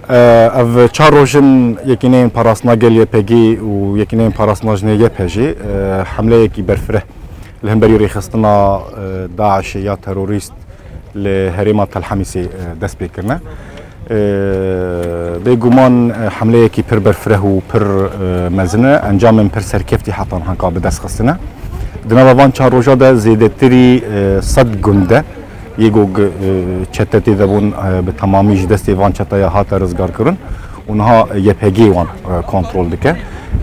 اف چهار روشن یکینین پاراسناگل یپگی و یکینین پاراسناجنه یپجی حمله یکی برفره لهمبری ریخستنا داعش یا تروریست لهريمة الحميسي دست بكرنا بيجومان حمله يكي بير برفره و بير مزنه انجام من بير سركفتي حتى هنقا بدست خستنا دنا وان چهار روزا ده زيدتري صد گنده يگوگ چتتي دبون بتمامي دستي وان چتايا هات رزگار کرن اونها يپگي وان کنترل دكه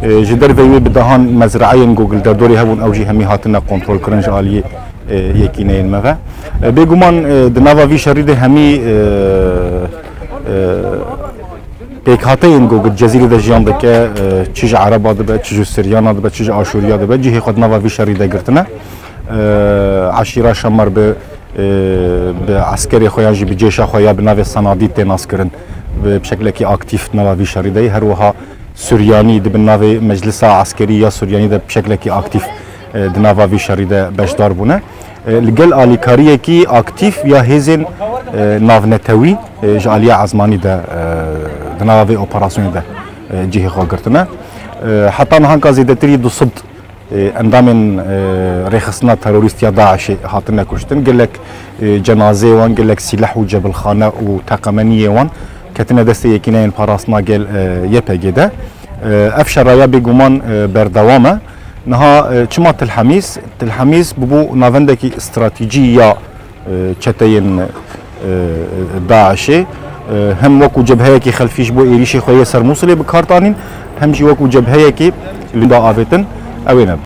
جدر ويوي بدهان مزرعين جوجل در دوري هبون اوجي همي هاتنا کنترل کرن جالي یکینه مفه بگومان دنوا وی شریده همی پیکاته این گوگل جزیره ده جیان دکه چیج عربا دبه چیج سریانا دبه چیج آشوریا دبه جیه خود نوا وی شریده گرتنه عشیره شمر به عسکری خویا جی به جیش خویا به نوی صنادی تناس کرن به شکل کی اکتیف نوا وی شریده هر وها سوریانی دبه نوی مجلس عسکری یا سوریانی ده به شکل کی اکتیف دنوا وی شریده بشدار بونه لگل آلیکاریه کی اکتیف یا هزین ناونتوی جالیا عزمانی ده دنوا وی اپراسیون ده جهه خوا گرتنه حتی نهانکا زیدتری دو صد اندامن رخصنا تروریست یا داعش هاتنه کشتن گلک جنازه وان گلک سلاح و جبل خانه و تقمنیه وان کتنه دسته یکینه پاراسنا گل یپگه ده افشرایا بگومان بردوامه نها چما تلحميس ببو نافندكي استراتيجية چتين داعشي هم وكو جبهيكي خلفيش بو إيريشي خوية سرموصلي بكارتانين هم جي وكو جبهيكي لندا آفتن اوينب